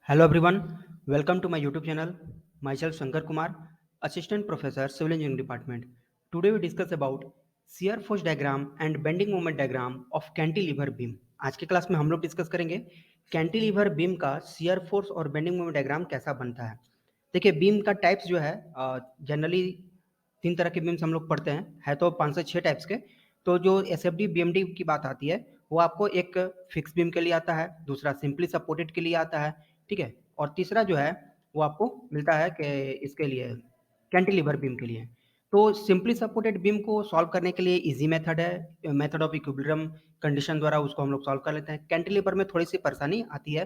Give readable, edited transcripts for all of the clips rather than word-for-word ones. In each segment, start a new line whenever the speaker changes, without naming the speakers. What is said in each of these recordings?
Hello everyone, welcome to my YouTube channel. Myself Shankar Kumar, Assistant Professor Civil Engineering Department. Today we discuss about shear force diagram and bending moment diagram of cantilever beam. आज की class में हम लोग discuss करेंगे cantilever beam का shear force और bending moment diagram कैसा बनता है। देखिए बीम का टाइप्स जो है जनरली 3 तरह के बीम्स हम लोग पढ़ते हैं, है तो 5 से 6 टाइप्स के। तो जो एसएफडी बीएमडी की बात आती है वो आपको एक फिक्स बीम के लिए आता है, दूसरा सिंपली सपोर्टेड के लिए आता है, ठीक है, और तीसरा जो है वो आपको मिलता है कि इसके लिए कैंटिलीवर बीम के लिए। तो सिंपली सपोर्टेड बीम को सॉल्व करने के लिए इजी मेथड है, मेथड ऑफ इक्विलिब्रियम कंडीशन द्वारा उसको हम लोग सॉल्व कर लेते हैं। कैंटिलीवर में थोड़ी सी परेशानी आती है,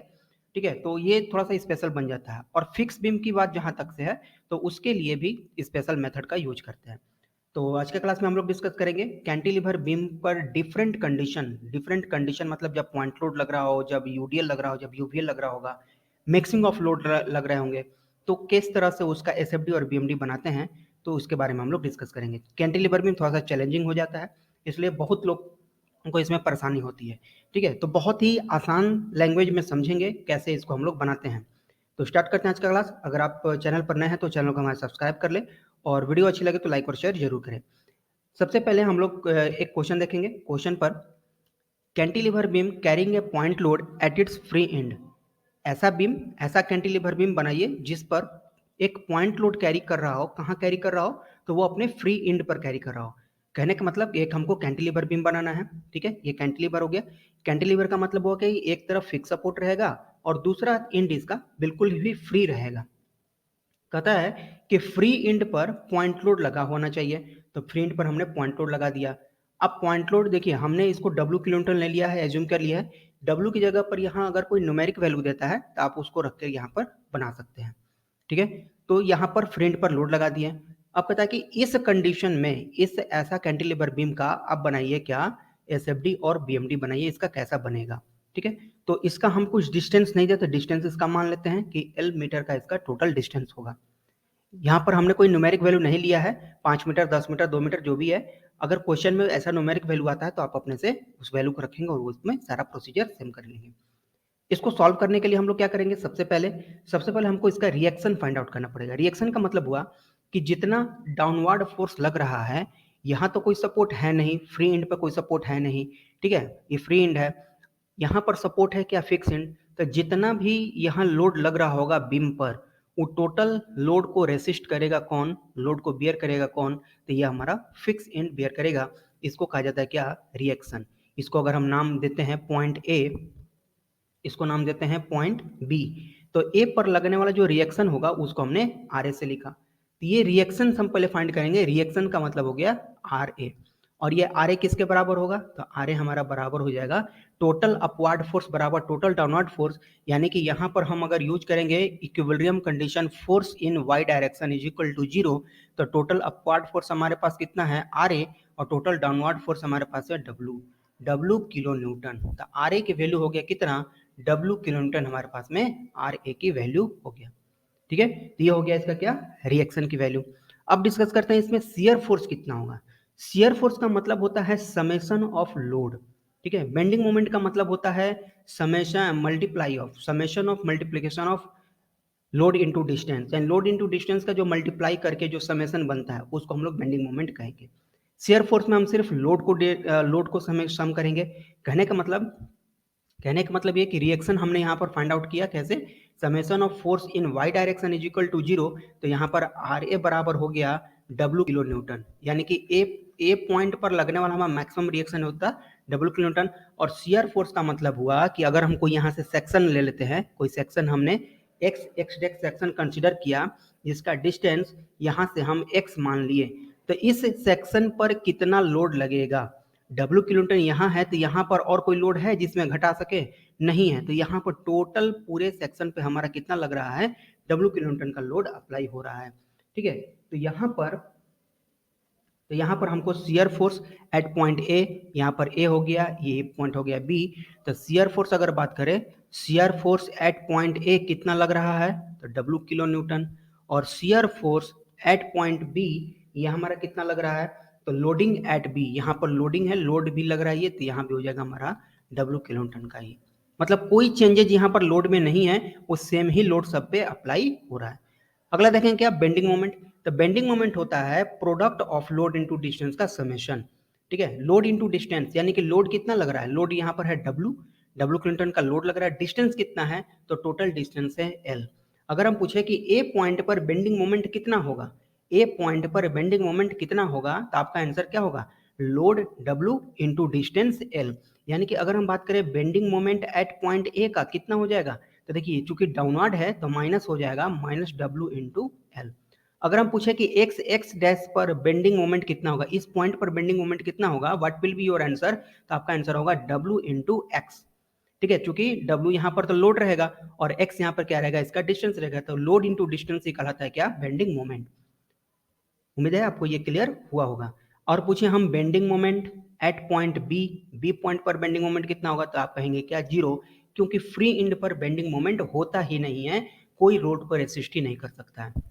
ठीक है, तो ये थोड़ा सा स्पेशल बन जाता है। और फिक्स बीम की बात जहाँ तक से है तो उसके लिए भी स्पेशल मेथड का यूज करते हैं। तो आज के क्लास में हम लोग डिस्कस करेंगे कैंटिलीवर बीम पर डिफरेंट कंडीशन मतलब जब पॉइंट लोड लग रहा हो, जब यूडीएल लग रहा हो, जब यूवीएल लग रहा होगा, मिक्सिंग ऑफ लोड लग रहे होंगे, तो किस तरह से उसका एसएफडी और बीएमडी बनाते हैं, तो उसके बारे में हम लोग डिस्कस करेंगे। कैंटिलीवर बीम थोड़ा सा चैलेंजिंग हो जाता है, इसलिए बहुत लोग को इसमें परेशानी होती है, ठीक है। तो बहुत ही आसान लैंग्वेज में समझेंगे कैसे इसको हम लोग बनाते हैं। तो स्टार्ट करते हैं आज का क्लास। अगर आप चैनल पर नए हैं तो चैनल को हमारे सब्सक्राइब कर ले और वीडियो अच्छी लगे तो लाइक और शेयर जरूर करें। सबसे पहले हम लोग एक क्वेश्चन देखेंगे। क्वेश्चन पर cantilever beam carrying a point load at its free and. ऐसा कैंटिलीवर बीम बनाइए जिस पर एक पॉइंट लोड कैरी कर रहा हो। कहाँ कैरी कर रहा हो? तो वो अपने फ्री एंड पर कैरी कर रहा हो। कहने का मतलब एक हमको कैंटिलीवर बीम बनाना है, ठीक है, ये कैंटिलीवर हो गया। कैंटिलीवर का मतलब हुआ कि एक तरफ फिक्स सपोर्ट रहेगा और दूसरा एंड इसका बिल्कुल भी फ्री रहेगा। कहता है कि फ्री एंड पर पॉइंट लोड लगा होना चाहिए, तो फ्री एंड पर हमने पॉइंट लोड लगा दिया। अब पॉइंट लोड देखिए, हमने इसको डब्ल्यू किलोन्यूटन ले लिया है, एज्यूम कर लिया है। डब्ल्यू की जगह पर यहाँ अगर कोई न्यूमेरिक वैल्यू देता है तो आप उसको रख कर यहाँ पर बना सकते हैं, ठीक है। तो यहाँ पर फ्री एंड पर लोड लगा दिए। अब कहता है कि इस कंडीशन में इस ऐसा कैंटिलीवर बीम का अब बनाइए क्या, एसएफडी और बीएमडी बनाइए, इसका कैसा बनेगा, ठीक है। तो इसका हम कुछ डिस्टेंस नहीं देते, डिस्टेंस इसका मान लेते हैं कि एल मीटर का इसका टोटल डिस्टेंस होगा। यहाँ पर हमने कोई न्यूमेरिक वैल्यू नहीं लिया है, 5 मीटर, 10 मीटर, 2 मीटर जो भी है। अगर क्वेश्चन में ऐसा न्यूमेरिक वैल्यू आता है तो आप अपने से उस वैल्यू को रखेंगे और उसमें सारा प्रोसीजर सेम कर लेंगे। इसको सॉल्व करने के लिए हम लोग क्या करेंगे, सबसे पहले हमको इसका रिएक्शन फाइंड आउट करना पड़ेगा। रिएक्शन का मतलब हुआ कि जितना डाउनवर्ड फोर्स लग रहा है, यहाँ तो कोई सपोर्ट है नहीं, फ्री एंड पर कोई सपोर्ट है नहीं, ठीक है, ये फ्री एंड है। यहाँ पर सपोर्ट है क्या, फिक्स एंड। तो जितना भी यहाँ लोड लग रहा होगा बीम पर, वो टोटल लोड को रेसिस्ट करेगा कौन, लोड को बियर करेगा कौन, तो ये हमारा फिक्स एंड बियर करेगा। इसको कहा जाता है क्या, रिएक्शन। इसको अगर हम नाम देते हैं पॉइंट ए, इसको नाम देते हैं पॉइंट बी। तो ए पर लगने वाला जो रिएक्शन होगा उसको हमने आर ए से लिखा। तो ये रिएक्शन हम पहले फाइंड करेंगे। रिएक्शन का मतलब हो गया आर ए, और ये आर ए किसके बराबर होगा, तो आर ए हमारा बराबर हो जाएगा टोटल अपवर्ड फोर्स बराबर टोटल डाउनवर्ड फोर्स। यानी कि यहाँ पर हम अगर यूज करेंगे equilibrium condition, force in Y direction is equal to 0, तो टोटल अपवर्ड फोर्स हमारे पास कितना है, आर ए, और टोटल डाउनवर्ड फोर्स हमारे पास है डब्ल्यू किलो न्यूटन। तो आर ए की वैल्यू हो गया कितना, डब्ल्यू किलो न्यूटन हमारे पास में आर ए की वैल्यू हो गया, ठीक है। तो ये हो गया इसका क्या, रिएक्शन की वैल्यू। अब डिस्कस करते हैं इसमें शियर फोर्स कितना होगा। शियर फोर्स का मतलब होता है समेशन ऑफ लोड, ठीक है। बेंडिंग मोमेंट का मतलब होता है summation of multiplication of load into distance, and load into distance का जो मल्टीप्लाई करके जो समेशन बनता है उसको हम लोग बेंडिंग मोमेंट कहेंगे। शियर फोर्स में हम सिर्फ लोड को सम करेंगे। कहने का मतलब कहने का मतलब ये कि रिएक्शन हमने यहाँ पर फाइंड आउट किया कैसे, summation of force in Y direction is equal to 0। तो यहाँ पर आर ए बराबर हो गया डब्ल्यू किलो न्यूटन, यानी कि ए पॉइंट पर लगने वाला हमारा मैक्सिमम रिएक्शन होता है डब्ल्यू किलो न्यूटन। और शियर फोर्स का मतलब हुआ कि अगर हम कोई यहाँ से सेक्शन ले लेते हैं, कोई सेक्शन हमने एक्स डेक्स सेक्शन कंसिडर किया जिसका डिस्टेंस यहाँ से हम एक्स मान लिए, तो इस सेक्शन पर कितना लोड लगेगा, डब्ल्यू किलोमीटर यहाँ है तो यहाँ पर और कोई लोड है जिसमें घटा सके, नहीं है। तो यहाँ पर टोटल पूरे सेक्शन पे हमारा कितना लग रहा है, डब्ल्यू किलोमीटर का लोड अप्लाई हो रहा है, ठीक है। तो यहाँ पर हमको शियर फोर्स एट पॉइंट ए, यहाँ पर ए हो गया, ये पॉइंट हो गया बी। तो शियर फोर्स अगर बात करें, shear force at point A कितना लग रहा है, तो डब्ल्यू किलो न्यूटन। और shear force at point B, ये हमारा कितना लग रहा है, तो लोडिंग एट बी, यहाँ पर लोडिंग है, लोड भी लग रहा है ये, तो यहाँ भी हो जाएगा हमारा डब्ल्यू किलो न्यूटन का ही, मतलब कोई चेंजेज यहाँ पर लोड में नहीं है, वो सेम ही लोड सब पे अप्लाई हो रहा है। अगला देखें क्या, बेंडिंग मोमेंट। तो बेंडिंग मोमेंट होता है product of load into distance का समेशन। ठीक है, लोड इनटू डिस्टेंस यानी कि लोड कितना लग रहा है, लोड यहाँ पर है डब्ल्यू, डब्ल्यू किलोन्यूटन का लोड लग रहा है, डिस्टेंस कितना है तो टोटल डिस्टेंस है एल। अगर हम पूछे कि ए पॉइंट पर बेंडिंग मोमेंट कितना होगा, ए पॉइंट पर बेंडिंग मोमेंट कितना होगा, तो आपका आंसर क्या होगा, load W into distance L. यानी कि अगर हम बात करें बेंडिंग मोमेंट एट पॉइंट ए का कितना हो जाएगा, तो देखिए चूंकि डाउनवर्ड है तो माइनस हो जाएगा माइनस डब्ल्यू इंटू एल। अगर हम पूछे कि एक्स एक्स डैश पर बेंडिंग मोमेंट कितना होगा, इस पॉइंट पर बेंडिंग मोमेंट कितना होगा, what will be your answer, तो आपका आंसर होगा डब्ल्यू इंटू एक्स। ठीक है, चूंकि डब्ल्यू यहाँ पर तो लोड रहेगा और एक्स यहाँ पर क्या रहेगा, इसका डिस्टेंस रहेगा, तो लोड इंटू डिस्टेंस ही कहलाता है क्या, बेंडिंग मोमेंट। उम्मीद है आपको ये क्लियर हुआ होगा। और पूछे हम bending moment at point B, B point पर बेंडिंग मोमेंट कितना होगा, तो आप कहेंगे क्या, जीरो, क्योंकि फ्री इंड पर बेंडिंग मोमेंट होता ही नहीं है, कोई रोड पर रेसिस्ट ही नहीं कर सकता है।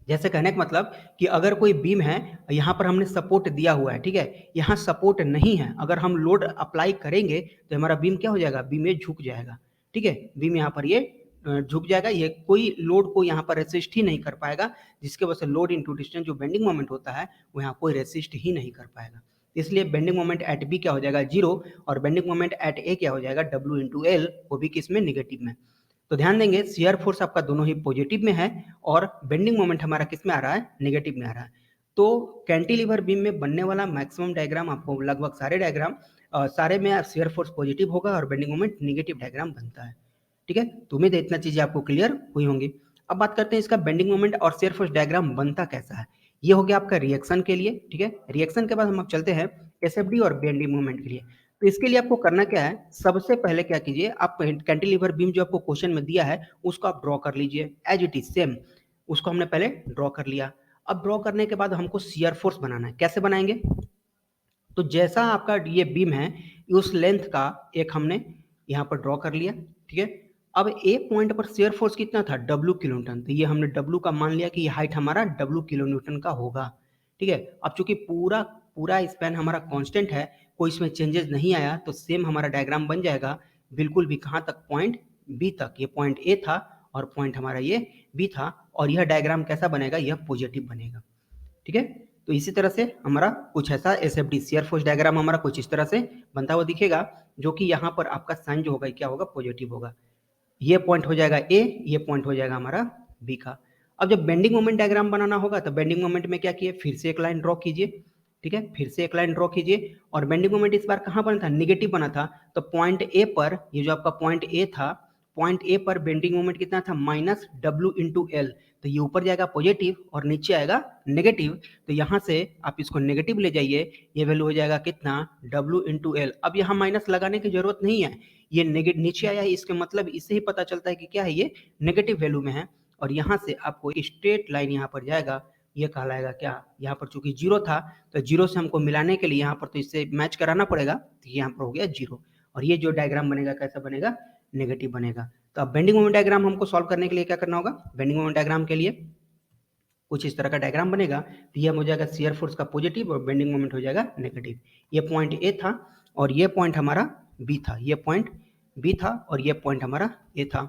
जैसे कहने का मतलब कि अगर कोई बीम है, यहाँ पर हमने सपोर्ट दिया हुआ है, ठीक है, यहाँ सपोर्ट नहीं है, अगर हम लोड अप्लाई करेंगे तो हमारा बीम क्या हो जाएगा, बीम ये झुक जाएगा। ठीक है, बीम यहाँ पर ये झुक जाएगा, ये कोई लोड को यहाँ पर रेसिस्ट ही नहीं कर पाएगा, जिसके वजह से लोड इंटू डिस्टेंस जो बेंडिंग मोमेंट होता है वो यहाँ कोई रेसिस्ट ही नहीं कर पाएगा। इसलिए बेंडिंग मोमेंट एट बी क्या हो जाएगा, जीरो, और बेंडिंग मोमेंट एट ए क्या हो जाएगा, डब्ल्यू इंटू एल, वो भी किस में, निगेटिव में। तो ध्यान देंगे शियर फोर्स आपका दोनों ही पॉजिटिव में है और बेंडिंग मोमेंट हमारा किस में आ रहा है, नेगेटिव में आ रहा है। तो कैंटिलीवर बीम में बनने वाला मैक्सिमम डायग्राम, आपको लगभग सारे डायग्राम सारे में शियर फोर्स पॉजिटिव होगा और बेंडिंग मोमेंट नेगेटिव डायग्राम बनता है। ठीक है, तो उम्मीद है इतना चीजें आपको क्लियर हुई होंगी। अब बात करते हैं इसका बेंडिंग मोमेंट और शियर फोर्स डायग्राम बनता कैसा है। ये हो गया आपका रिएक्शन के लिए। ठीक है, रिएक्शन के बाद हम अब चलते हैं एसएफडी और बेंडिंग मोमेंट के लिए। तो इसके लिए आपको करना क्या है, सबसे पहले क्या कीजिए, आप कैंटिलीवर बीम जो आपको क्वेश्चन में दिया है उसको आप ड्रॉ कर लीजिए एज इट इज सेम, उसको हमने पहले ड्रॉ कर लिया। अब ड्रॉ करने के बाद हमको शियर फोर्स बनाना है, कैसे बनाएंगे, तो जैसा आपका ये बीम है उस लेंथ का एक हमने यहाँ पर ड्रॉ कर लिया। ठीक है, अब ए पॉइंट पर शियर फोर्स कितना था, डब्ल्यू किलो न्यूटन, तो ये हमने डब्ल्यू का मान लिया कि ये हाइट हमारा डब्ल्यू किलो न्यूटन का होगा। ठीक है, अब चूंकि पूरा पूरा स्पैन हमारा कांस्टेंट है, कोई इसमें चेंजेस नहीं आया, तो सेम हमारा डायग्राम बन जाएगा बिल्कुल भी, कहाँ तक, पॉइंट बी तक। ये पॉइंट ए था और पॉइंट हमारा ये बी था, और यह डायग्राम कैसा बनेगा, यह पॉजिटिव बनेगा। ठीक है, तो इसी तरह से हमारा कुछ ऐसा एसएफडी शियर फोर्स डायग्राम हमारा कुछ इस तरह से बनता हुआ दिखेगा, जो कि यहाँ पर आपका साइन जो होगा क्या होगा, पॉजिटिव होगा। ये पॉइंट हो जाएगा ए, ये पॉइंट हो जाएगा हमारा बी का। अब जब बेंडिंग मोमेंट डायग्राम बनाना होगा तो बेंडिंग मोमेंट में क्या किए, फिर से एक लाइन ड्रॉ कीजिए। ठीक है, फिर से एक लाइन ड्रॉ कीजिए, और बेंडिंग मोमेंट इस बार कहाँ बना था, निगेटिव बना था, तो पॉइंट ए पर, ये जो आपका पॉइंट ए था, पॉइंट ए पर बेंडिंग मोमेंट कितना था, माइनस डब्ल्यू इंटू एल, तो ये ऊपर जाएगा पॉजिटिव और नीचे आएगा नेगेटिव, तो यहाँ से आप इसको नेगेटिव ले जाइए, ये वैल्यू हो जाएगा कितना, डब्ल्यू इंटू एल। अब यहाँ माइनस लगाने की जरूरत नहीं है, ये नेगेटिव नीचे आया है, इसके मतलब इससे ही पता चलता है कि क्या है, ये नेगेटिव वैल्यू में है। और यहाँ से आपको स्ट्रेट लाइन यहाँ पर जाएगा, ये कहलाएगा क्या, यहाँ पर चूंकि जीरो था तो जीरो से हमको मिलाने के लिए यहाँ पर तो इससे मैच कराना पड़ेगा, तो यहाँ पर हो गया जीरो, और ये जो डायग्राम बनेगा कैसा बनेगा, नेगेटिव बनेगा। तो अब बेंडिंग मोमेंट डायग्राम हमको सॉल्व करने के लिए क्या करना होगा, बेंडिंग मोमेंट डायग्राम के लिए कुछ इस तरह का डायग्राम बनेगा, तो ये हो जाएगा शियर फोर्स का पॉजिटिव और बेंडिंग मोमेंट हो जाएगा नेगेटिव। ये पॉइंट ए था और ये पॉइंट हमारा बी था, ये पॉइंट बी था और ये पॉइंट हमारा ए था,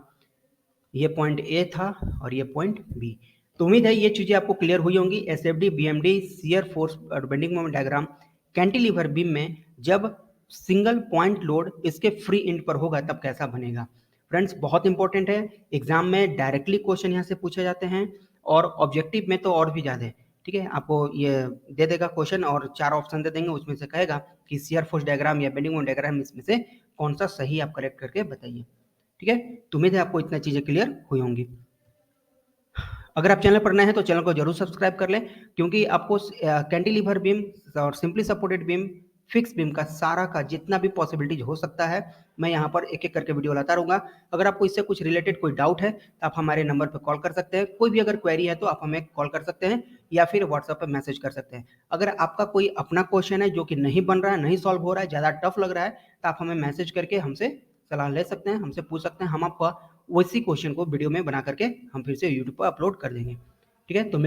ये पॉइंट ए था और ये पॉइंट बी। तो उम्मीद है ये चीजें आपको क्लियर हुई होंगी। एसएफडी, बीएमडी, शियर फोर्स और bending moment diagram cantilever beam में जब सिंगल पॉइंट लोड इसके फ्री एंड पर होगा तब कैसा बनेगा। फ्रेंड्स बहुत इंपॉर्टेंट है, एग्जाम में डायरेक्टली क्वेश्चन यहाँ से पूछे जाते हैं और ऑब्जेक्टिव में तो और भी ज्यादा है। ठीक है, आपको ये दे देगा क्वेश्चन और 4 ऑप्शन दे देंगे, उसमें से कहेगा कि शियर फोर्स डायग्राम या बेंडिंग मोमेंट डायग्राम इसमें से कौन सा सही आप करेक्ट करके बताइए। ठीक है, तो उम्मीद है आपको इतना चीजें क्लियर हुई होंगी। अगर आप चैनल पर नए हैं तो चैनल को जरूर सब्सक्राइब कर लें, क्योंकि आपको कैंटिलीवर बीम और simply supported beam, fix beam का सारा का जितना भी पॉसिबिलिटीज हो सकता है मैं यहाँ पर एक एक करके वीडियो लाता रहूँगा। अगर आपको इससे कुछ रिलेटेड कोई डाउट है तो आप हमारे नंबर पर कॉल कर सकते हैं, कोई भी अगर क्वेरी है तो आप हमें कॉल कर सकते हैं या फिर व्हाट्सएप पर मैसेज कर सकते हैं। अगर आपका कोई अपना क्वेश्चन है जो कि नहीं बन रहा है, नहीं सॉल्व हो रहा है, ज़्यादा टफ लग रहा है, तो आप हमें मैसेज करके हमसे सलाह ले सकते हैं, हमसे पूछ सकते हैं, हम आपका उसी क्वेश्चन को वीडियो में बना करके हम फिर से यूट्यूब पर अपलोड कर देंगे। ठीक है, तो